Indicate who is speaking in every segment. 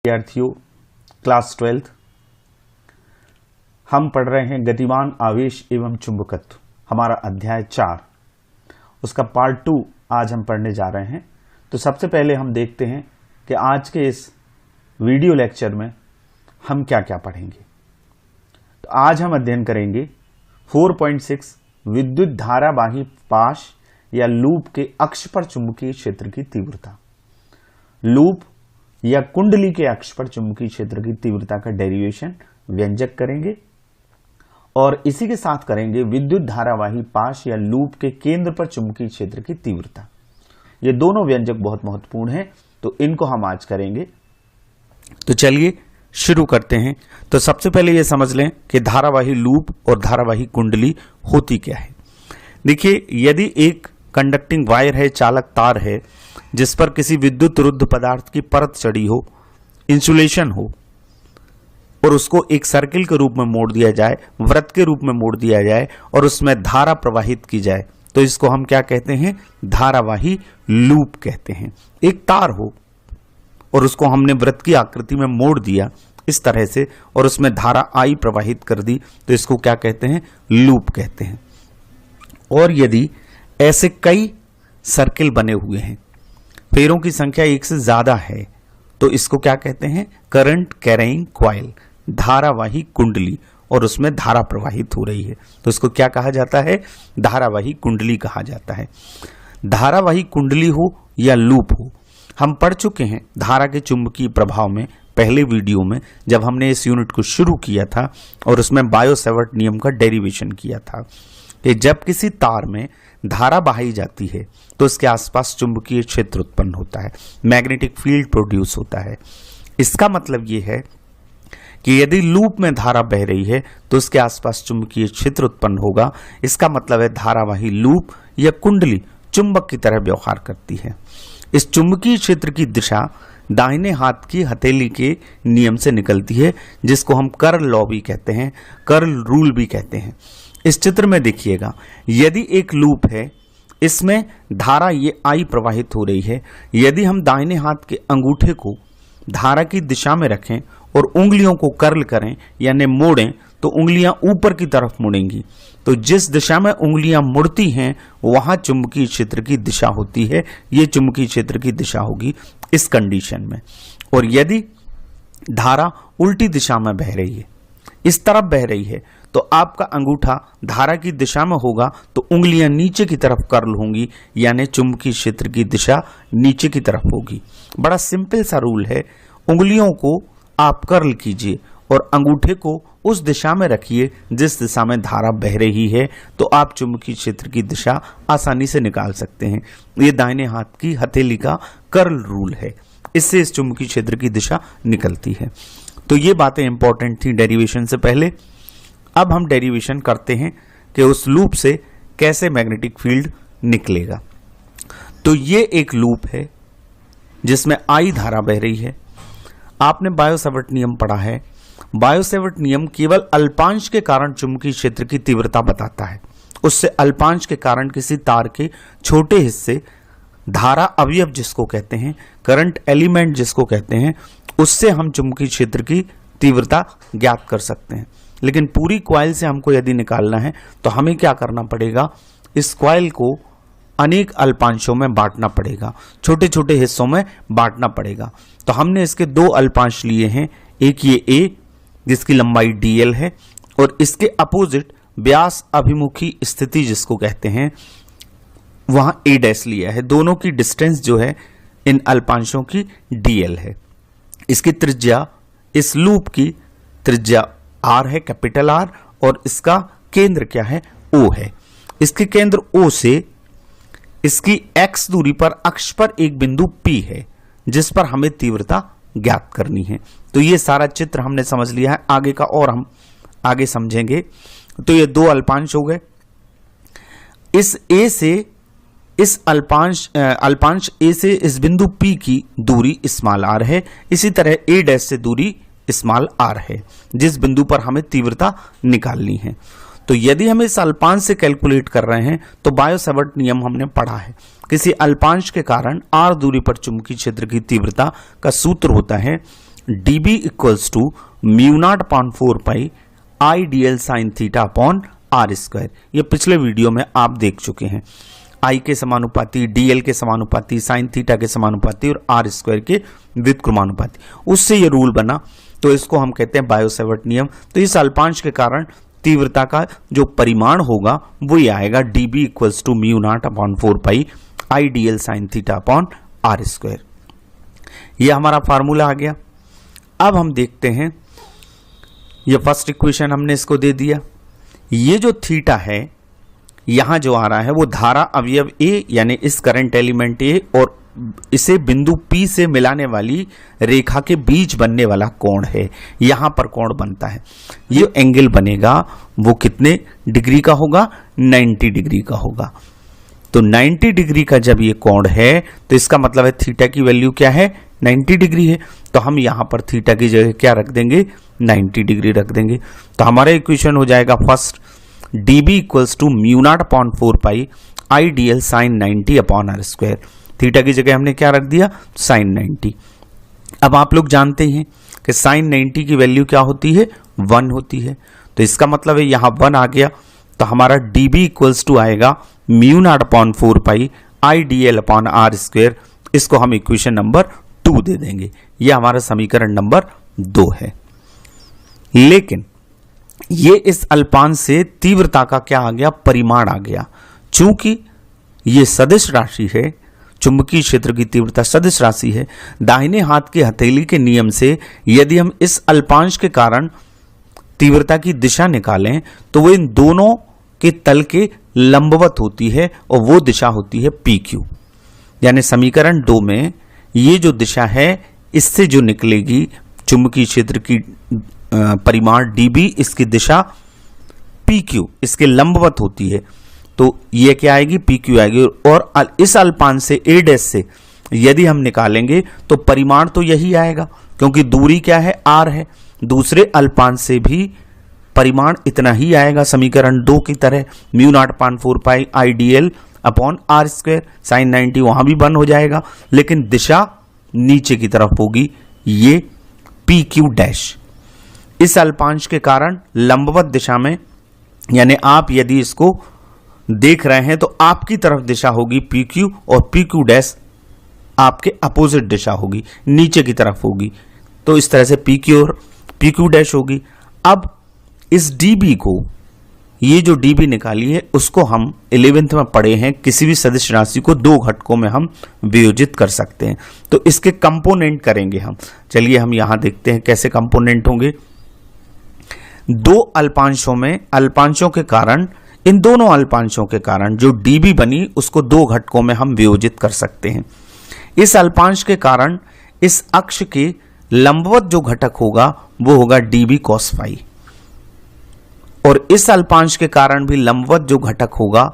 Speaker 1: विद्यार्थियों, क्लास 12 हम पढ़ रहे हैं गतिमान आवेश एवं चुंबकत्व, हमारा अध्याय 4, उसका पार्ट 2 आज हम पढ़ने जा रहे हैं। तो सबसे पहले हम देखते हैं कि आज के इस वीडियो लेक्चर में हम क्या क्या पढ़ेंगे। तो आज हम अध्ययन करेंगे 4.6 विद्युत धारावाही पाश या लूप के अक्ष पर चुंबकीय क्षेत्र की तीव्रता। लूप या कुंडली के अक्ष पर चुंबकीय क्षेत्र की तीव्रता का डेरिवेशन व्यंजक करेंगे और इसी के साथ करेंगे विद्युत धारावाही पाश या लूप के केंद्र पर चुंबकीय क्षेत्र की तीव्रता। ये दोनों व्यंजक बहुत महत्वपूर्ण हैं, तो इनको हम आज करेंगे। तो चलिए शुरू करते हैं। तो सबसे पहले ये समझ लें कि धारावाही लूप और धारावाही कुंडली होती क्या है। देखिए, यदि एक कंडक्टिंग वायर है, चालक तार है, जिस पर किसी विद्युत रुद्ध पदार्थ की परत चढ़ी हो, इंसुलेशन हो, और उसको एक सर्किल के रूप में मोड़ दिया जाए, वृत्त के रूप में मोड़ दिया जाए और उसमें धारा प्रवाहित की जाए, तो इसको हम क्या कहते हैं? धारावाही लूप कहते हैं। एक तार हो और उसको हमने वृत्त की आकृति में मोड़ दिया इस तरह से और उसमें धारा आई प्रवाहित कर दी, तो इसको क्या कहते हैं? लूप कहते हैं। और यदि ऐसे कई सर्किल बने हुए हैं, फेरों की संख्या एक से ज्यादा है, तो इसको क्या कहते हैं? करंट कैरिंग कॉइल, धारावाही कुंडली, और उसमें धारा प्रवाहित हो रही है, तो इसको क्या कहा जाता है? धारावाही कुंडली कहा जाता है। धारावाही कुंडली हो या लूप हो, हम पढ़ चुके हैं धारा के चुंबकीय प्रभाव में पहले वीडियो में, जब हमने इस यूनिट को शुरू किया था और उसमें बायो-सेवर्ट नियम का डेरिवेशन किया था कि जब किसी तार में धारा बहाई जाती है तो उसके आसपास चुंबकीय क्षेत्र उत्पन्न होता है, मैग्नेटिक फील्ड प्रोड्यूस होता है। इसका मतलब यह है कि यदि लूप में धारा बह रही है तो उसके आसपास चुंबकीय क्षेत्र उत्पन्न होगा। इसका मतलब है धारावाही लूप या कुंडली चुंबक की तरह व्यवहार करती है। इस चुंबकीय क्षेत्र की दिशा दाहिने हाथ की हथेली के नियम से निकलती है, जिसको हम कर्ल लॉ भी कहते हैं, कर्ल रूल भी कहते हैं। इस चित्र में देखिएगा, यदि एक लूप है, इसमें धारा ये आई प्रवाहित हो रही है। यदि हम दाहिने हाथ के अंगूठे को धारा की दिशा में रखें और उंगलियों को कर्ल करें यानी मोड़ें, तो उंगलियां ऊपर की तरफ मुड़ेंगी। तो जिस दिशा में उंगलियां मुड़ती हैं वहां चुंबकीय क्षेत्र की दिशा होती है, ये चुंबकीय क्षेत्र की दिशा होगी इस कंडीशन में। और यदि धारा उल्टी दिशा में बह रही है, इस तरफ बह रही है, तो आपका अंगूठा धारा की दिशा में होगा तो उंगलियां नीचे की तरफ कर्ल होंगी, यानी चुंबकीय क्षेत्र की दिशा नीचे की तरफ होगी। बड़ा सिंपल सा रूल है। उंगलियों को आप कर्ल कीजिए और अंगूठे को उस दिशा में रखिए जिस दिशा में धारा बह रही है, तो आप चुंबकीय क्षेत्र की दिशा आसानी से निकाल सकते हैं। ये दाहिने हाथ की हथेली का कर्ल रूल है, इससे इस चुंबकीय क्षेत्र की दिशा निकलती है। तो ये बातें इंपॉर्टेंट थी डेरिवेशन से पहले। अब हम डेरिवेशन करते हैं कि उस लूप से कैसे मैग्नेटिक फील्ड निकलेगा। तो ये एक लूप है जिसमें आई धारा बह रही है। आपने बायो-सेवर्ट नियम पढ़ा है। बायो-सेवर्ट नियम केवल अल्पांश के कारण चुंबकीय क्षेत्र की तीव्रता बताता है। उससे अल्पांश के कारण किसी तार के छोटे हिस्से, धारा अवयव जिसको कहते हैं, करंट एलिमेंट जिसको कहते हैं, उससे हम चुंबकीय क्षेत्र की तीव्रता ज्ञात कर सकते हैं। लेकिन पूरी कॉइल से हमको यदि निकालना है तो हमें क्या करना पड़ेगा? इस कॉइल को अनेक अल्पांशों में बांटना पड़ेगा, छोटे छोटे हिस्सों में बांटना पड़ेगा। तो हमने इसके दो अल्पांश लिए हैं, एक ये A जिसकी लंबाई dl है और इसके अपोजिट व्यास अभिमुखी स्थिति जिसको कहते हैं, वहां a' लिया है। दोनों की डिस्टेंस जो है इन अल्पांशों की dl है। इसकी त्रिज्या, इस लूप की त्रिज्या r है, कैपिटल R, और इसका केंद्र क्या है? O है। इसके केंद्र O से इसकी x दूरी पर अक्ष पर एक बिंदु P है जिस पर हमें तीव्रता ज्ञात करनी है। तो ये सारा चित्र हमने समझ लिया है, आगे का और हम आगे समझेंगे। तो ये दो अल्पांश हो गए। इस A से इस अल्पांश A से इस बिंदु P की दूरी स्मॉल r है। इसी तरह A' से दूरी स्मॉल r है जिस बिंदु पर हमें तीव्रता निकालनी है। तो यदि हम इस अल्पांश से कैलकुलेट कर रहे हैं तो बायो-सेवर्ट नियम हमने पढ़ा है। किसी अल्पांश के कारण r दूरी पर चुंबकीय क्षेत्र की तीव्रता का सूत्र होता है dB equals to mu naught upon 4 pi I D L sine theta upon R square. ये पिछले वीडियो में आप देख चुके हैं। आई के समानुपाती, डीएल के समानुपाती, साइन थीटा के समानुपाती और आर स्क्वायर के व्युत्क्रमानुपाती, उससे ये रूल बना। तो इसको हम कहते हैं बायो-सेवर्ट नियम। तो इस अल्पांश के कारण तीव्रता का जो परिमाण होगा वो ये आएगा dB equals to mu naught upon 4 pi I D L sine theta upon R square. ये हमारा फार्मूला आ गया। अब हम देखते हैं, ये फर्स्ट इक्वेशन हमने इसको दे दिया। ये जो थीटा है यहां जो आ रहा है वो धारा अवयव ए यानी इस करंट एलिमेंट ए और इसे बिंदु P से मिलाने वाली रेखा के बीच बनने वाला कोण है। यहां पर कोण बनता है, ये एंगल बनेगा वो कितने डिग्री का होगा? 90 डिग्री का होगा। तो 90 डिग्री का जब ये कोण है तो इसका मतलब है थीटा की वैल्यू क्या है? 90 डिग्री है। तो हम यहां पर थीटा की जगह क्या रख देंगे? 90 डिग्री रख देंगे। तो हमारा इक्वेशन हो जाएगा first dB equals to mu naught upon 4 pi I D L sine 90 upon R square. Theta की जगह हमने क्या रख दिया? साइन 90। अब आप लोग जानते हैं कि साइन 90 की वैल्यू क्या होती है? 1 होती है। तो इसका मतलब है यहां 1 आ गया। तो हमारा dB इक्वल्स टू आएगा mu naught upon 4 pi I D L upon R square. इसको हम इक्वेशन नंबर 2 दे देंगे। यह हमारा समीकरण नंबर 2 है। लेकिन ये इस अल्पांश से तीव्रता का क्या आ गया? परिमाण आ गया। चूंकि ये सदिश राशि है, चुंबकीय क्षेत्र की तीव्रता सदिश राशि है, दाहिने हाथ की हथेली के नियम से यदि हम इस अल्पांश के कारण तीव्रता की दिशा निकालें तो वो इन दोनों के तल के लंबवत होती है और वो दिशा होती है PQ। यानी समीकरण 2 में ये जो दिशा है इससे जो निकलेगी चुंबकीय क्षेत्र की परिमाण dB, इसकी दिशा PQ, इसके लंबवत होती है। तो ये क्या आएगी? PQ आएगी। और इस अल्पांश से A डैश से यदि हम निकालेंगे तो परिमाण तो यही आएगा, क्योंकि दूरी क्या है? R है। दूसरे अल्पांश से भी परिमाण इतना ही आएगा, समीकरण 2 की तरह, mu naught upon 4 pi I D L upon R square. Sine 90 वहां भी बंद हो जाएगा, लेकिन दिशा नीचे की तरफ होगी, ये PQ डैश। इस अल्पांश के कारण लंबवत दिशा में, यानी आप यदि इसको देख रहे हैं तो आपकी तरफ दिशा होगी PQ और PQ डैश आपके अपोजिट दिशा होगी, नीचे की तरफ होगी। तो इस तरह से PQ और PQ डैश होगी। अब इस dB को, ये जो dB निकाली है उसको हम 11th में पढ़े हैं, किसी भी सदिश राशि को 2 घटकों में हम वियोजित कर सकते हैं। तो इसके कंपोनेंट करेंगे हम। चलिए हम यहां देखते हैं कैसे कंपोनेंट होंगे। 2 अल्पांशों में, अल्पांशों के कारण, इन दोनों अल्पांशों के कारण जो dB बनी उसको 2 घटकों में हम वियोजित कर सकते हैं। इस अल्पांश के कारण इस अक्ष के लंबवत जो घटक होगा वो होगा dB cos phi, और इस अल्पांश के कारण भी लंबवत जो घटक होगा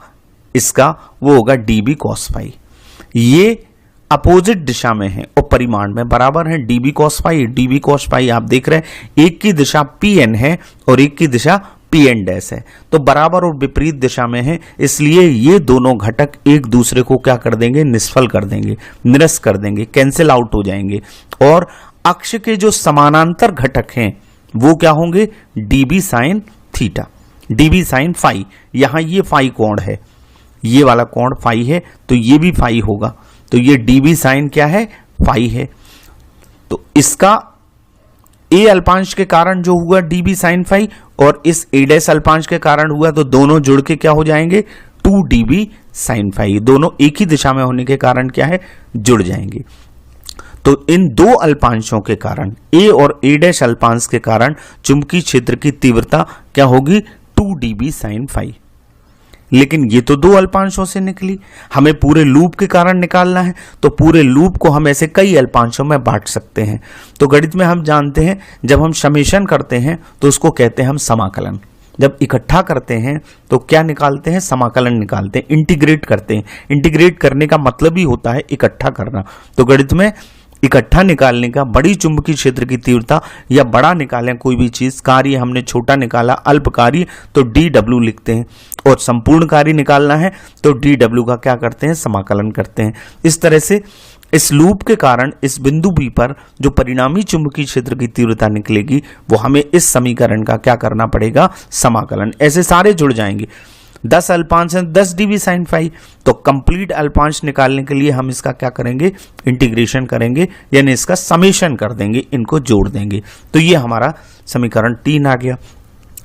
Speaker 1: इसका वो होगा dB cos phi। ये अपोजिट दिशा में है और परिमाण में बराबर है। dB cos phi, dB cos phi आप देख रहे हैं, एक की दिशा Pn है और एक की दिशा Pn डैश है, तो बराबर और विपरीत दिशा में है। इसलिए ये दोनों घटक एक दूसरे को क्या कर देंगे? निष्फल कर देंगे, निरस्त कर देंगे, कैंसिल आउट हो जाएंगे। और अक्ष के जो समानांतर घटक हैं वो क्या होंगे? dB sin theta, dB sin phi। यहां ये phi कोण है, ये वाला कोण phi है, तो ये भी phi होगा। तो ये dB sin क्या है? phi है। तो इसका A अल्पांश के कारण जो हुआ dB sin phi और इस A डैश अल्पांश के कारण हुआ, तो दोनों जुड़ के क्या हो जाएंगे? 2dB sin phi। दोनों एक ही दिशा में होने के कारण क्या है? जुड़ जाएंगे। तो इन 2 अल्पांशों के कारण, A और A डैश अल्पांश के कारण चुंबकीय क्षेत्र की तीव्रता क्या होगी? 2dB sin phi। लेकिन ये तो 2 अल्पांशों से निकली, हमें पूरे लूप के कारण निकालना है, तो पूरे लूप को हम ऐसे कई अल्पांशों में बांट सकते हैं। तो गणित में हम जानते हैं, जब हम समेशन करते हैं तो उसको कहते हैं हम समाकलन। जब इकट्ठा करते हैं तो क्या निकालते हैं? समाकलन निकालते हैं, इंटीग्रेट करते हैं। इंटीग्रेट करने का मतलब ही होता है इकट्ठा करना। तो गणित में इकट्ठा निकालने का, बड़ी चुंबकीय क्षेत्र की तीव्रता या बड़ा निकालें कोई भी चीज, कार्य हमने छोटा निकाला, अल्प कार्य, तो dW लिखते हैं, और संपूर्ण कार्य निकालना है तो dW का क्या करते हैं? समाकलन करते हैं। इस तरह से इस लूप के कारण इस बिंदु P पर जो परिणामी चुंबकीय क्षेत्र की तीव्रता निकलेगी वो हमें इस समीकरण का क्या करना पड़ेगा, समाकलन। ऐसे सारे जुड़ जाएंगे। 10 अल्पांश है 10 dB sin phi, तो कंप्लीट अल्पांश निकालने के लिए हम इसका क्या करेंगे, इंटीग्रेशन करेंगे, यानी इसका समेशन कर देंगे, इनको जोड़ देंगे। तो ये हमारा समीकरण 3 आ गया।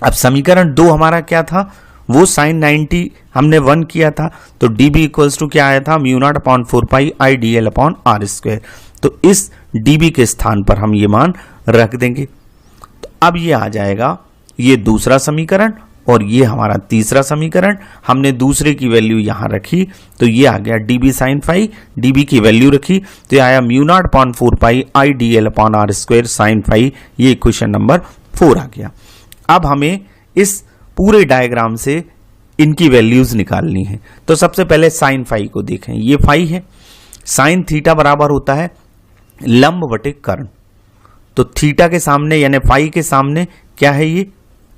Speaker 1: अब समीकरण 2 हमारा क्या था, वो sin 90 हमने 1 किया था, तो dB इक्वल्स टू क्या आया था, μ0/4π IdL/r²। तो इस dB के स्थान पर हम ये मान रख देंगे। तो अब ये आ जाएगा ये दूसरा समीकरण और ये हमारा तीसरा समीकरण। हमने दूसरे की वैल्यू यहां रखी तो ये आ गया dB sin phi, dB की वैल्यू रखी तो ये आया μ0/4π IdL/r² sin phi। ये इक्वेशन नंबर 4 आ गया। अब हमें इस पूरे डायग्राम से इनकी वैल्यूज निकालनी है। तो सबसे पहले साइन फाई को देखें, ये फाई है, साइन थीटा बराबर होता है लंब बटे कर्ण। तो थीटा के सामने यानी फाई के सामने क्या है, ये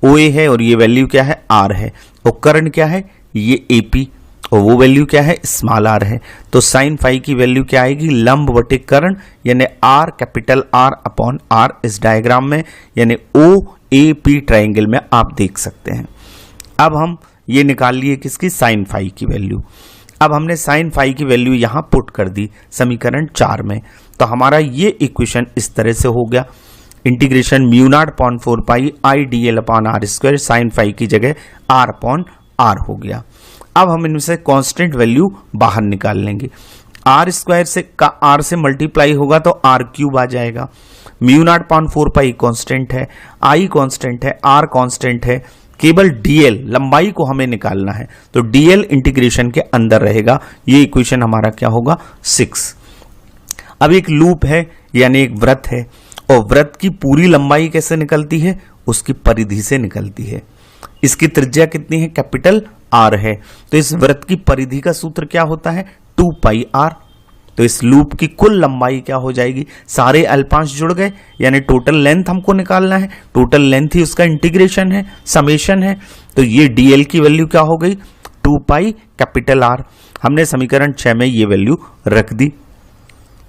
Speaker 1: OA है और ये वैल्यू क्या है, R है, और कर्ण क्या है, ये AP, और वो वैल्यू क्या है, स्मॉल r है। तो साइन फाई की वैल्यू क्या आएगी, लंब बटे कर्ण यानी R कैपिटल R/R इस डायग्राम में यानी OAP ट्रायंगल में आप देख सकते हैं। अब हम ये निकाल लिए किसकी, साइन फाई की वैल्यू। अब हमने साइन फाई की वैल्यू यहां पुट कर दी समीकरण 4 में, तो हमारा ये इक्वेशन इस तरह से हो गया, इंटीग्रेशन μ0/4π IdL/r² साइन फाई की जगह R/r हो गया। अब हम इनमें से कांस्टेंट वैल्यू बाहर निकाल लेंगे। r² से का r से मल्टीप्लाई होगा तो r³ आ जाएगा। μ0/4π कांस्टेंट है, I कांस्टेंट है, R कांस्टेंट है, केवल dl लंबाई को हमें निकालना है, तो dl इंटीग्रेशन के अंदर रहेगा। ये इक्वेशन हमारा क्या होगा, 6। अब एक लूप है यानी एक वृत्त है, और वृत्त की पूरी लंबाई कैसे निकलती है, उसकी परिधि से निकलती है। इसकी त्रिज्या कितनी है, कैपिटल R है, तो इस वृत्त की परिधि का सूत्र क्या होता है, 2πr। तो इस लूप की कुल लंबाई क्या हो जाएगी, सारे अल्पांश जुड़ गए यानी टोटल लेंथ हमको निकालना है, टोटल लेंथ ही उसका इंटीग्रेशन है, समेशन है। तो ये dl की वैल्यू क्या हो गई, 2π कैपिटल R। हमने समीकरण 6 में ये वैल्यू रख दी,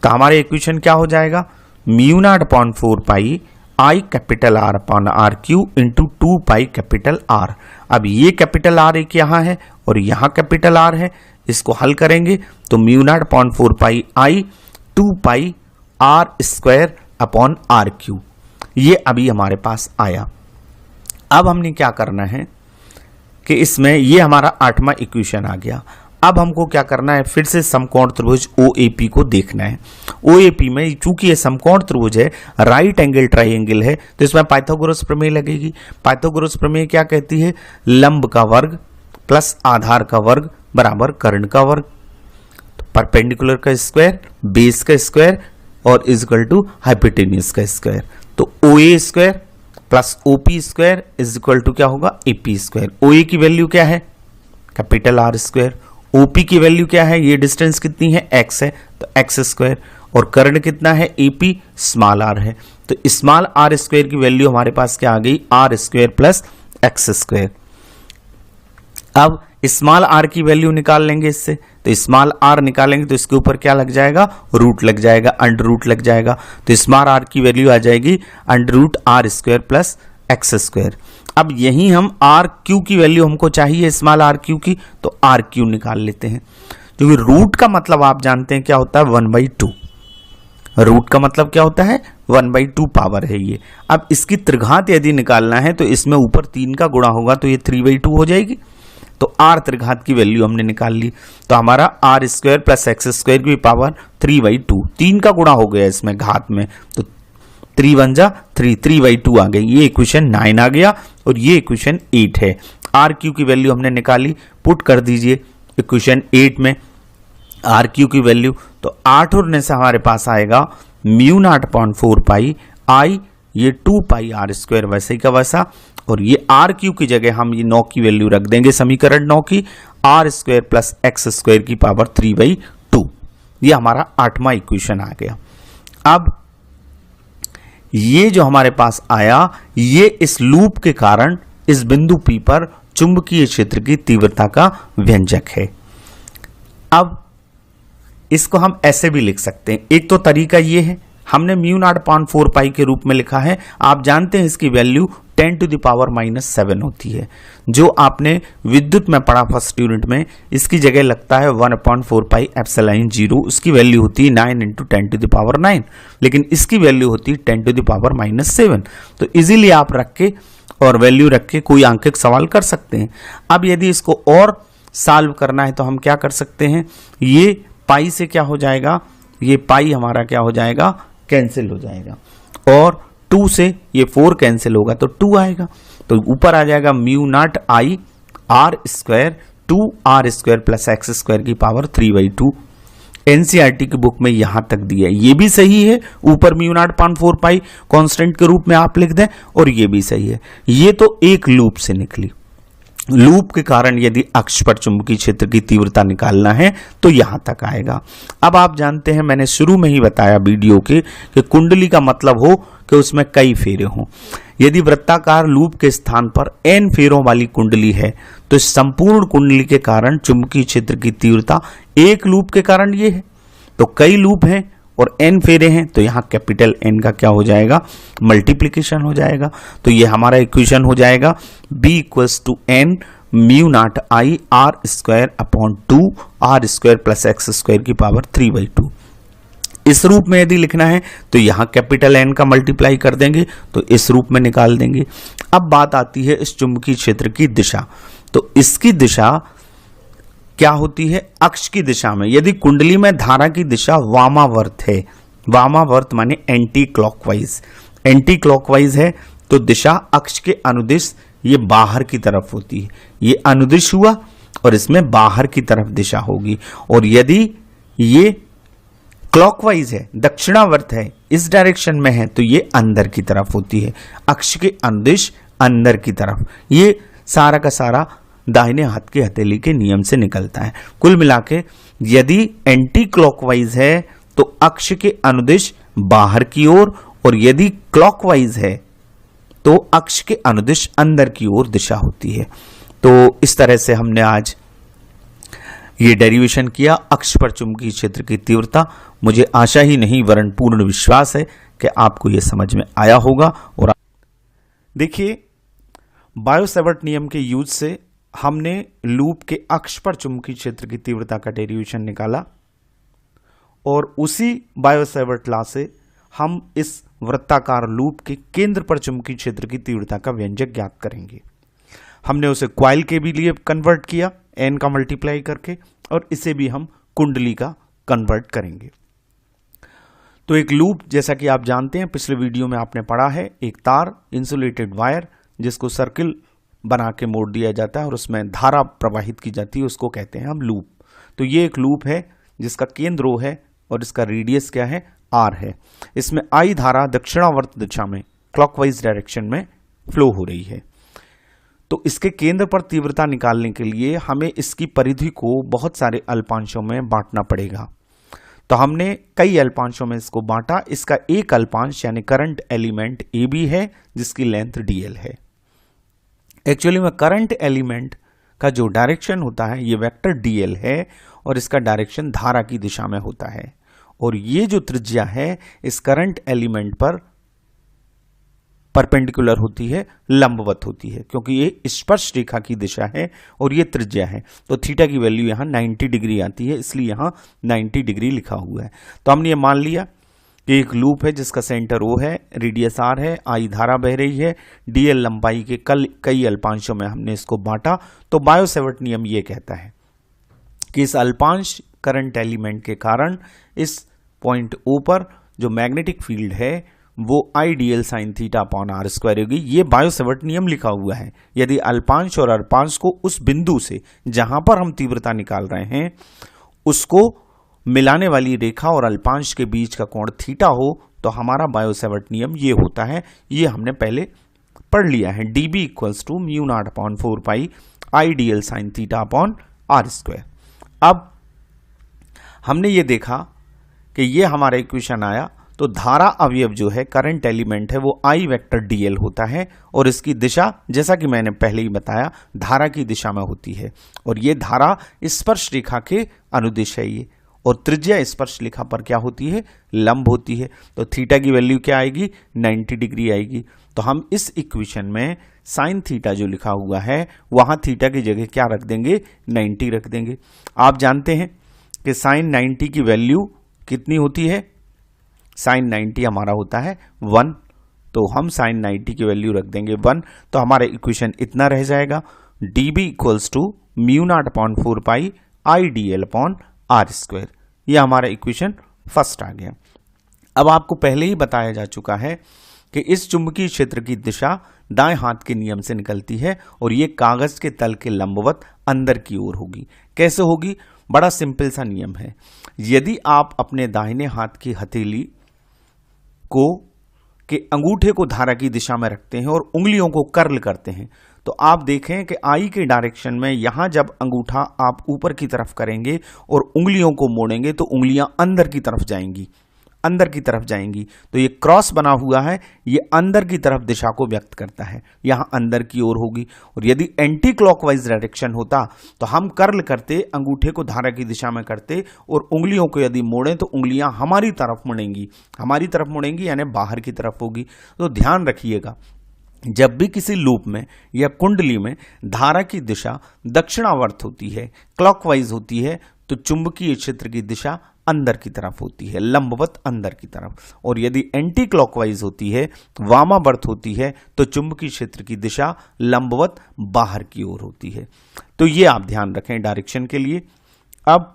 Speaker 1: तो हमारे इक्वेशन क्या हो जाएगा, μ0/4π I capital R/r³ into 2π capital R। अब ये कैपिटल R एक यहाँ है और यहाँ कैपिटल R है, इसको हल करेंगे तो μ0/4π I 2π r²/r³। ये अभी हमारे पास आया। अब हमने क्या करना है कि इसमें ये हमारा 8वां इक्वेशन आ गया। अब हमको क्या करना है, फिर से समकोण त्रिभुज OAP को देखना है। OAP में चूंकि ये समकोण त्रिभुज है, राइट एंगल ट्राइंगल है, तो इसमें पाइथागोरस प्रमेय लगेगी। पाइथागोरस प्रमेय क्या कहती है, लंब का वर्ग प्लस आधार का वर्ग बराबर कर्ण का वर्ग, तो परपेंडिकुलर का स्क्वायर, बेस का स्क्वायर और इजकल टू हाइपोटेन्यूज का स्क्वायर। तो OA square plus OP² is equal to क्या होगा, AP²। OA की वैल्यू क्या है, कैपिटल R²। OP की वैल्यू क्या है, ये डिस्टेंस कितनी है, x है, तो x²। और कर्ण कितना है, AP, स्मॉल r है, तो स्मॉल r² की वैल्यू हमारे पास क्या आ गई, r² प्लस x²। अब स्मॉल r की वैल्यू निकाल लेंगे इससे, तो स्मॉल r निकालेंगे तो इसके ऊपर क्या लग जाएगा, रूट लग जाएगा, अंडर रूट लग जाएगा, तो स्मॉल r की वैल्यू आ जाएगी √r² प्लस x²। अब यही हम r³ की वैल्यू हमको चाहिए, स्मॉल r³ की, तो r³ निकाल लेते हैं, क्योंकि रूट का मतलब आप जानते हैं क्या होता है, 1/2। रूट का मतलब क्या होता है, 1/2 पावर है ये। अब इसकी त्रिघात यदि निकालना है तो इसमें ऊपर 3 का गुणा होगा तो ये 3/2 हो जाएगी। तो r त्रिघात की वैल्यू हमने निकाल ली, तो हमारा r² प्लस x² की पावर 3/2, 3 का गुणा हो गया इसमें घात में, तो 3 1 जा 3, 3/2 आ गई। ये इक्वेशन 9 आ गया और ये इक्वेशन 8 है। r³ की वैल्यू हमने निकाली, पुट कर दीजिए इक्वेशन 8 में r³ की वैल्यू, तो 8 उड़ने से हमारे पास आएगा μ0/4π I, ये 2π r² वैसे ही का वैसा, और ये r³ की जगह हम ये 9 की वैल्यू रख देंगे, समीकरण 9 की, r² प्लस x² की पावर 3/2। ये हमारा 8वां इक्वेशन आ गया। अब ये जो हमारे पास आया, ये इस लूप के कारण इस बिंदु P पर चुंबकीय क्षेत्र की तीव्रता का व्यंजक है। अब इसको हम ऐसे भी लिख सकते हैं। एक तो तरीका ये है, हमने म्यू नॉट अपॉन 4 पाई के रूप में लिखा है। आप जानते हैं इसकी वैल्यू 10 टू द पावर -7 होती है। जो आपने विद्युत में पढ़ा फर्स्ट यूनिट में, इसकी जगह लगता है 1/4 पाई एप्सिलॉन 0। उसकी वैल्यू होती है 9 × 10 टू द पावर 9, लेकिन इसकी वैल्यू होती है 10 टू द पावर -7। तो इजीली आप रख के और वैल्यू रख के कोई आंकिक सवाल कर सकते हैं। अब यदि इसको और सॉल्व करना है तो हम क्या कर सकते हैं, ये पाई से क्या हो जाएगा, ये पाई हमारा क्या हो जाएगा, कैंसिल हो जाएगा, और 2 से ये 4 कैंसिल होगा तो 2 आएगा। तो ऊपर आ जाएगा mu not I R square 2r² plus x² की पावर 3/2। एनसीईआरटी की बुक में यहां तक दिया है, ये भी सही है। ऊपर म्यू नॉट अपॉन 4 पाई कांस्टेंट के रूप में आप लिख दें, और ये भी सही है। ये तो एक लूप से निकली। लूप के कारण यदि अक्ष पर चुंबकीय क्षेत्र की तीव्रता निकालना है तो यहां तक आएगा। अब आप जानते हैं, मैंने शुरू में ही बताया वीडियो के कि कुंडली का मतलब हो कि उसमें कई फेरे हों। यदि वृत्ताकार लूप के स्थान पर n फेरों वाली कुंडली है तो इस संपूर्ण कुंडली के कारण चुंबकीय क्षेत्र की तीव्रता एक लूप के कारण ये है। तो कई लूप हैं और n फेरे हैं, तो यहाँ कैपिटल N का क्या हो जाएगा, मल्टीप्लिकेशन हो जाएगा। तो ये हमारा इक्वेशन हो जाएगा B = N mu not I r² upon 2r² plus x² की पावर 3/2। इस रूप में यदि लिखना है तो यहाँ कैपिटल N का मल्टीप्लाई कर देंगे तो इस रूप में निकाल देंगे। अब बात आती है इस चुंबकीय क्षेत्र की दिशा। तो इसकी दिशा क्या होती है, अक्ष की दिशा में। यदि कुंडली में धारा की दिशा वामावर्त है, वामावर्त माने एंटी क्लॉकवाइज, एंटी क्लॉकवाइज है तो दिशा अक्ष के अनुदिश ये बाहर की तरफ होती है। ये अनुदिश हुआ और इसमें बाहर की तरफ दिशा होगी। और यदि ये क्लॉकवाइज है, दक्षिणावर्त है, इस डायरेक्शन में है, तो ये अंदर की तरफ होती है, अक्ष के अनुदिश अंदर की तरफ। ये सारा का सारा दाहिने हाथ के हथेली के नियम से निकलता है। कुल मिलाके यदि एंटी क्लॉकवाइज है तो अक्ष के अनुदिश बाहर की ओर, और यदि क्लॉकवाइज है तो अक्ष के अनुदिश अंदर की ओर दिशा होती है। तो इस तरह से हमने आज ये डेरिवेशन किया अक्ष पर चुंबकीय क्षेत्र की तीव्रता। मुझे आशा ही नहीं वरन पूर्ण विश्वास है कि आपको ये समझ में आया होगा। और देखिए, बायो-सैवर्ट नियम के यूज से हमने लूप के अक्ष पर चुंबकीय क्षेत्र की तीव्रता का डेरिवेशन निकाला, और उसी बायो-सैवर्ट लॉ से हम इस वृत्ताकार लूप के केंद्र पर चुंबकीय क्षेत्र की तीव्रता का व्यंजक ज्ञात करेंगे। हमने उसे क्वाइल के भी लिए कन्वर्ट किया n का मल्टीप्लाई करके, और इसे भी हम कुंडली का कन्वर्ट करेंगे। तो एक लूप, जैसा कि आप जानते हैं पिछले वीडियो में आपने पढ़ा है, एक तार इंसुलेटेड वायर जिसको सर्किल बना के मोड़ दिया जाता है और उसमें धारा प्रवाहित की जाती है, उसको कहते हैं हम लूप। तो ये एक लूप है जिसका केंद्र O है और इसका रेडियस क्या है, R है। इसमें I धारा दक्षिणावर्त दिशा में क्लॉकवाइज डायरेक्शन में फ्लो हो रही है। तो इसके केंद्र पर तीव्रता निकालने के लिए हमें इसकी परिधि को बहुत सारे अल्पांशों में बांटना पड़ेगा। तो हमने कई अल्पांशों में इसको बांटा। इसका एक अल्पांश यानी करंट एलिमेंट AB है जिसकी लेंथ dl है। एक्चुअली में करंट एलिमेंट का जो डायरेक्शन होता है ये वेक्टर dl है, और इसका डायरेक्शन धारा की दिशा में होता है। और ये जो त्रिज्या है इस करंट एलिमेंट पर परपेंडिकुलर होती है, लंबवत होती है, क्योंकि ये स्पर्श रेखा की दिशा है और ये त्रिज्या है। तो थीटा की वैल्यू यहाँ 90 डिग्री आती है, इसलिए यहाँ 90 डिग्री लिखा हुआ है। तो हमने ये मान लिया कि एक लूप है जिसका सेंटर O है, रेडियस R है, I धारा बह रही है, dl लंबाई के कई अल्पांशों में हमने इसको बांटा। तो बायो-सैवर्ट नियम ये कहता है कि इस अल्पांश करंट एलिमेंट के कारण इस पॉइंट O पर जो मैग्नेटिक फील्ड है वो I sin theta upon r² होगी। ये बायो-सैवर्ट नियम लिखा हुआ है। यदि अल्पांश और अर्पांश को उस बिंदु से जहां पर हम तीव्रता निकाल रहे हैं उसको मिलाने वाली रेखा और अल्पांश के बीच का कोण थीटा हो तो हमारा बायो-सैवर्ट नियम ये होता है। ये हमने पहले पढ़ लिया है, dB = mu naught upon 4 pi I sin theta upon r²। अब हमने ये देखा कि ये हमारा इक्वेशन आया। तो धारा अवयव जो है, करंट एलिमेंट है, वो I वेक्टर dl होता है, और इसकी दिशा जैसा कि मैंने पहले ही बताया धारा की दिशा में होती है। और ये धारा स्पर्श रेखा के अनुदिश है ये, और त्रिज्या स्पर्श रेखा पर क्या होती है, लंब होती है। तो थीटा की वैल्यू क्या आएगी, 90 डिग्री आएगी। तो हम इस इक्वेशन में साइन थीटा जो लिखा हुआ है वहां थीटा की जगह क्या रख देंगे, 90 रख देंगे। आप जानते हैं कि साइन 90 की वैल्यू कितनी होती है, साइन 90 हमारा होता है 1, तो हम साइन 90 की वैल्यू रख देंगे 1। तो हमारा इक्वेशन इतना रह जाएगा, dB equals to mu naught upon 4 pi IDL upon R square. यह हमारा इक्वेशन फर्स्ट आ गया। अब आपको पहले ही बताया जा चुका है कि इस चुंबकीय क्षेत्र की दिशा दाएं हाथ के नियम से निकलती है और ये कागज के तल के लंबवत अंदर की ओर होगी। कैसे होगी, बड़ा सिंपल सा नियम है। यदि आप अपने दाहिने हाथ की हथेली को के अंगूठे को धारा की दिशा में रखते हैं और उंगलियों को कर्ल करते हैं, तो आप देखें कि आई के डायरेक्शन में यहां जब अंगूठा आप ऊपर की तरफ करेंगे और उंगलियों को मोड़ेंगे तो उंगलियां अंदर की तरफ जाएंगी, अंदर की तरफ जाएंगी। तो ये क्रॉस बना हुआ है, ये अंदर की तरफ दिशा को व्यक्त करता है, यहां अंदर की ओर होगी। और यदि एंटी क्लॉकवाइज डायरेक्शन होता तो हम कर्ल करते, अंगूठे को धारा की दिशा में करते और उंगलियों को यदि मोड़ें तो उंगलियां हमारी तरफ मुड़ेंगी, हमारी तरफ मुड़ेंगी यानी बाहर की तरफ होगी। तो ध्यान रखिएगा, जब भी किसी लूप में या कुंडली में धारा की दिशा दक्षिणावर्त होती है, क्लॉकवाइज होती है, तो चुंबकीय क्षेत्र की दिशा अंदर की तरफ होती है, लंबवत अंदर की तरफ। और यदि एंटी क्लॉकवाइज होती है, वामावर्त होती है, तो चुंबकीय क्षेत्र की दिशा लंबवत बाहर की ओर होती है। तो ये आप ध्यान रखें डायरेक्शन के लिए। अब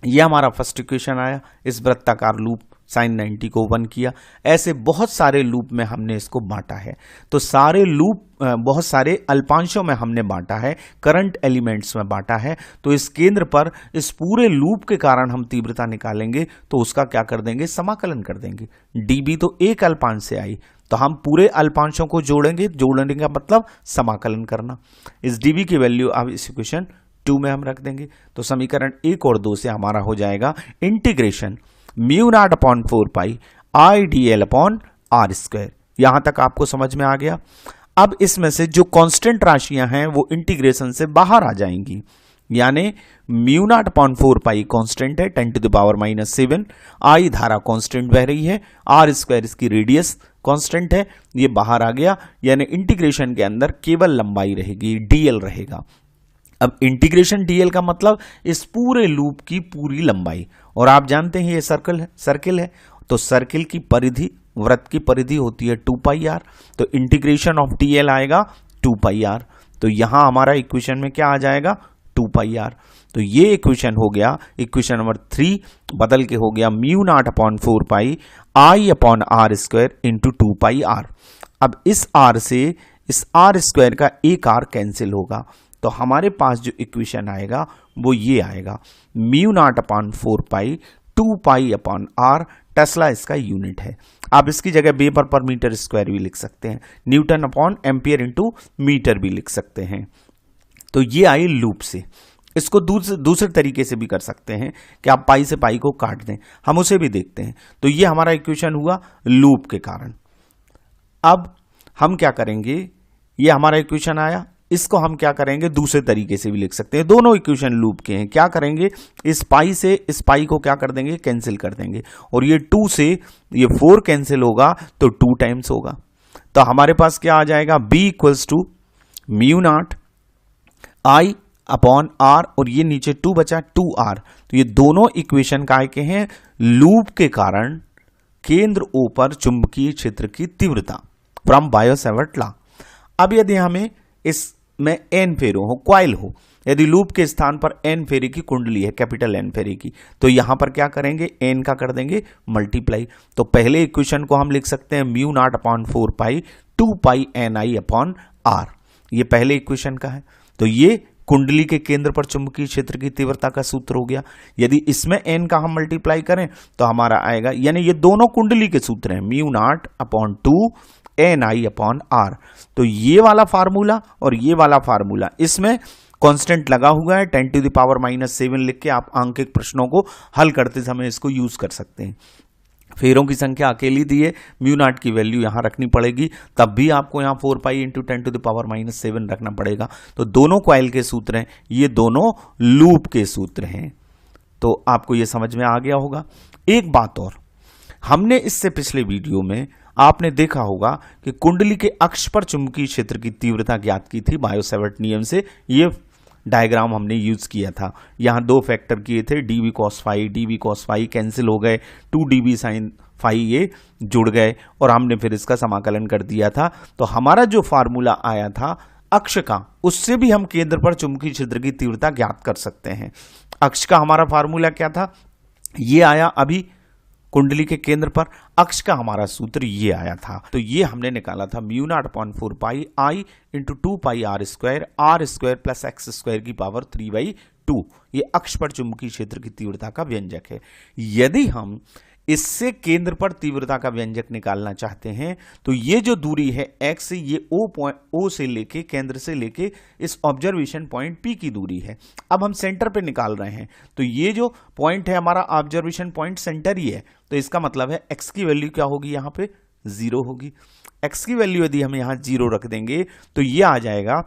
Speaker 1: यह हमारा फर्स्ट इक्वेशन आया, इस वृत्ताकार लूप साइन 90 को 1 किया। ऐसे बहुत सारे लूप में हमने इसको बांटा है, तो सारे लूप बहुत सारे अल्पांशों में हमने बांटा है, करंट एलिमेंट्स में बांटा है। तो इस केंद्र पर इस पूरे लूप के कारण हम तीव्रता निकालेंगे तो उसका क्या कर देंगे, समाकलन कर देंगे। dB तो एक अल्पांश से आई, तो हम पूरे अल्पांशों को जोड़ेंगे, जोड़ने का मतलब समाकलन करना। इस dB की वैल्यू अब इस इक्वेशन 2 में हम रख देंगे। तो समीकरण 1 और 2 से हमारा हो जाएगा integration mu naught upon 4 pi IDL upon R square. यहां तक आपको समझ में आ गया। अब इसमें से जो कांस्टेंट राशियां हैं वो इंटीग्रेशन से बाहर आ जाएंगी, यानी म्यू नॉट अपॉन 4 पाई कांस्टेंट है 10 टू द पावर -7, आई धारा कांस्टेंट बह रही है, आर स्क्वायर इसकी रेडियस कांस्टेंट है, ये बाहर आ गया। यानी इंटीग्रेशन के अंदर केवल लंबाई रहेगी, DL रहेगा। अब इंटीग्रेशन DL का मतलब इस पूरे लूप की पूरी लंबाई। और आप जानते हैं ये सर्किल है, तो सर्किल की परिधि, वृत्त की परिधि होती है 2 पाई r, तो इंटीग्रेशन ऑफ DL आएगा 2 पाई r। तो यहां हमारा इक्वेशन में क्या आ जाएगा, 2 पाई r। तो ये इक्वेशन हो गया, इक्वेशन नंबर 3 बदल के हो गया mu naught upon 4 pi I upon R square into 2 pi r। अब इस r से इस r स्क्वायर का एक r कैंसिल होगा, तो हमारे पास जो इक्वेशन आएगा वो ये आएगा, म्यू नॉट अपॉन 4 पाई 2 पाई अपॉन r, टेस्ला इसका यूनिट है। आप इसकी जगह वेबर पर मीटर स्क्वायर भी लिख सकते हैं, newton upon ampere into metre भी लिख सकते हैं। तो ये आई लूप से। इसको दूसरे तरीके से भी कर सकते हैं कि आप पाई से पाई को काट दें, हम उसे भी देखते हैं। तो ये हमारा इक्वेशन हुआ लूप के कारण। अब हम क्या करेंगे, ये हमारा इक्वेशन आया, इसको हम क्या करेंगे, दूसरे तरीके से भी लिख सकते हैं। दोनों इक्वेशन लूप के हैं। क्या करेंगे, इस पाई से इस पाई को क्या कर देंगे, कैंसिल कर देंगे, और ये 2 से ये 4 कैंसिल होगा तो 2 टाइम्स होगा। तो हमारे पास क्या आ जाएगा, B equals to mu naught I upon R, और ये नीचे 2 बचा 2R। तो ये दोनों इक्वेशन काय के हैं, लूप के कारण केंद्र O पर चुंबकीय क्षेत्र की तीव्रता फ्रॉम बायो-सैवर्ट लॉ। अब यदि हमें इसमें n फेरों हो, क्वाइल हो, यदि लूप के स्थान पर n फेरे की कुंडली है, कैपिटल N फेरे की, तो यहां पर क्या करेंगे, n का कर देंगे मल्टीप्लाई। तो पहले इक्वेशन को हम लिख सकते हैं म्यू नॉट अपॉन 4 पाई 2 पाई NI अपॉन R। ये पहले इक्वेशन का है। तो ये कुंडली के केंद्र पर चुंबकीय क्षेत्र की तीव्रता का सूत्र हो गया। यदि इसमें n का हम मल्टीप्लाई करें तो हमारा आएगा, यानी ये दोनों कुंडली के सूत्र हैं, mu naught upon 2 NI upon R। तो ये वाला फार्मूला और ये वाला फार्मूला, इसमें कांस्टेंट लगा हुआ है, 10 टू द पावर -7 लिख के आप आंकिक प्रश्नों को हल करते समय इसको यूज कर सकते हैं। फेरों की संख्या अकेली दी है, म्यू नॉट की वैल्यू यहां रखनी पड़ेगी, तब भी आपको यहां 4 pi into 10 to the power -7 रखना पड़ेगा। तो दोनों कॉइल के सूत्र हैं, ये दोनों लूप के सूत्र हैं। तो आपको यह समझ में आ गया होगा। एक बात और, हमने इससे पिछले वीडियो में आपने देखा होगा कि कुंडली के अक्ष पर चुंबकीय क्षेत्र की तीव्रता ज्ञात की थी बायो-सेवर्ट नियम से। ये डायग्राम हमने यूज किया था। यहां 2 फैक्टर किए थे, dv cos फाई कैंसिल हो गए, 2 dv sin फाई ये जुड़ गए और हमने फिर इसका समाकलन कर दिया था। तो हमारा जो फार्मूला आया था अक्ष का, उससे भी हम केंद्र पर चुंबकीय क्षेत्र की तीव्रता ज्ञात कर सकते हैं। अक्ष का हमारा फार्मूला क्या था, ये आया अभी कुंडली के केंद्र पर। अक्ष का हमारा सूत्र ये आया था, तो ये हमने निकाला था μ0/4 पाई I into 2 pi r² plus x² की पावर 3/2। ये अक्ष पर चुंबकीय क्षेत्र की तीव्रता का व्यंजक है। यदि हम इससे केंद्र पर तीव्रता का व्यंजक निकालना चाहते हैं तो ये जो दूरी है x, ये O से लेके केंद्र से लेके इस ऑब्जर्वेशन पॉइंट P की दूरी है। अब हम सेंटर पे निकाल रहे हैं, तो ये जो पॉइंट है हमारा ऑब्जर्वेशन पॉइंट सेंटर ही है। तो इसका मतलब है x की वैल्यू क्या होगी, यहाँ पे 0 होगी। x की वैल्यू यदि हम यहाँ 0 रख देंगे तो ये आ जाएगा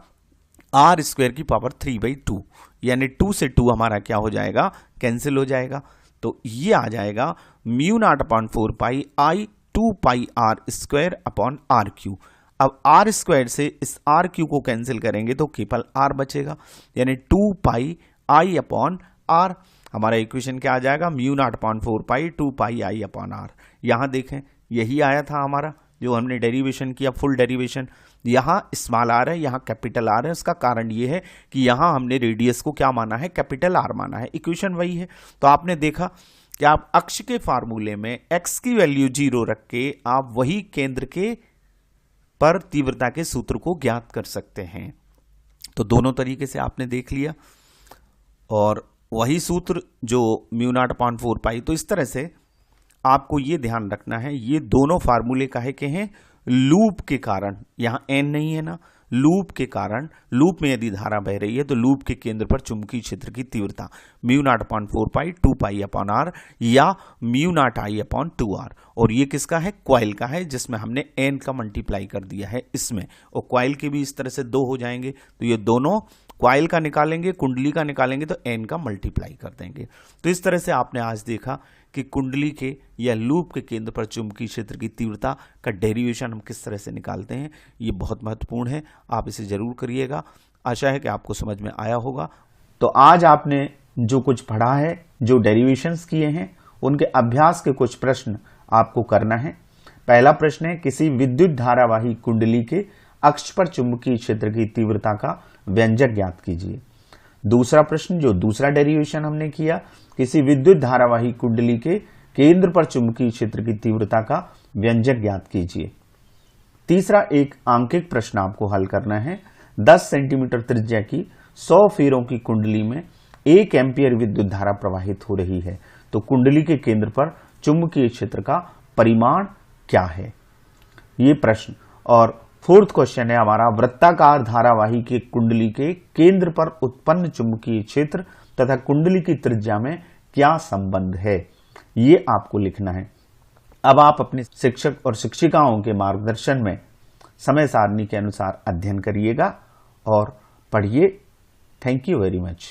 Speaker 1: r² की पावर 3/2, यानी 2 से 2 हमारा क्या हो जाएगा, कैंसिल हो जाएगा। तो ये आ जाएगा μ0/4 पाई I 2 पाई r²/r³। अब r² से इस r³ को कैंसिल करेंगे तो केवल r बचेगा, यानी 2 पाई I/r। हमारा इक्वेशन क्या आ जाएगा, μ0/4 पाई 2 पाई I/r। यहां देखें, यही आया था हमारा जो हमने डेरिवेशन किया, फुल डेरिवेशन। यहां स्मॉल आर है, यहां कैपिटल आर है। उसका कारण यह है कि यहां हमने रेडियस को क्या माना है, कैपिटल आर माना है। इक्वेशन वही है। तो आपने देखा कि आप अक्ष के फार्मूले में x की वैल्यू 0 रख के आप वही केंद्र के पर तीव्रता के सूत्र को ज्ञात कर सकते हैं। तो दोनों तरीके से आपने देख लिया, और वही सूत्र जो μ0/4 पाई। तो इस तरह से आपको ये ध्यान रखना है, ये दोनों फार्मूले काहे के हैं, लूप के कारण। यहां n नहीं है ना, लूप के कारण, लूप में यदि धारा बह रही है तो लूप के केंद्र पर चुंबकीय क्षेत्र की तीव्रता μ0/4 पाई 2 पाई r या μ0I/2r। और ये किसका है, क्वाइल का है, जिसमें हमने n का मल्टीप्लाई कर दिया है इसमें। और क्वाइल के भी इस तरह से 2 हो जाएंगे, तो ये दोनों क्वाइल का निकालेंगे, कुंडली का निकालेंगे तो n का मल्टीप्लाई कर देंगे। तो इस तरह से आपने आज देखा कि कुंडली के या लूप के केंद्र पर चुंबकीय क्षेत्र की तीव्रता का डेरिवेशन हम किस तरह से निकालते हैं। ये बहुत महत्वपूर्ण है, आप इसे जरूर करिएगा। आशा है कि आपको समझ में आया होगा। तो आज आपने जो कुछ पढ़ा है, जो डेरिवेशंस किए हैं, उनके अभ्यास के कुछ प्रश्न आपको करना है। पहला प्रश्न है, किसी विद्युत धारावाही कुंडली के अक्ष पर चुंबकीय क्षेत्र की तीव्रता का व्यंजक ज्ञात कीजिए। दूसरा प्रश्न, जो दूसरा डेरिवेशन हमने किया, किसी विद्युत धारावाही कुंडली के केंद्र पर चुंबकीय क्षेत्र की तीव्रता का व्यंजक ज्ञात कीजिए। तीसरा एक आंकिक प्रश्न आपको हल करना है। 10 सेंटीमीटर त्रिज्या की 100 फेरों की कुंडली में 1 एम्पियर विद्युत धारा प्रवाहित हो रही है, तो कुंडली के केंद्र पर चुंबकीय क्षेत्र का परिमाण क्या है, ये प्रश्न। और फोर्थ क्वेश्चन है हमारा, वृत्ताकार धारावाही के कुंडली के केंद्र पर उत्पन्न चुंबकीय क्षेत्र तथा कुंडली की त्रिज्या में क्या संबंध है, ये आपको लिखना है। अब आप अपने शिक्षक और शिक्षिकाओं के मार्गदर्शन में समय सारणी के अनुसार अध्ययन करिएगा और पढ़िए। Thank you very much.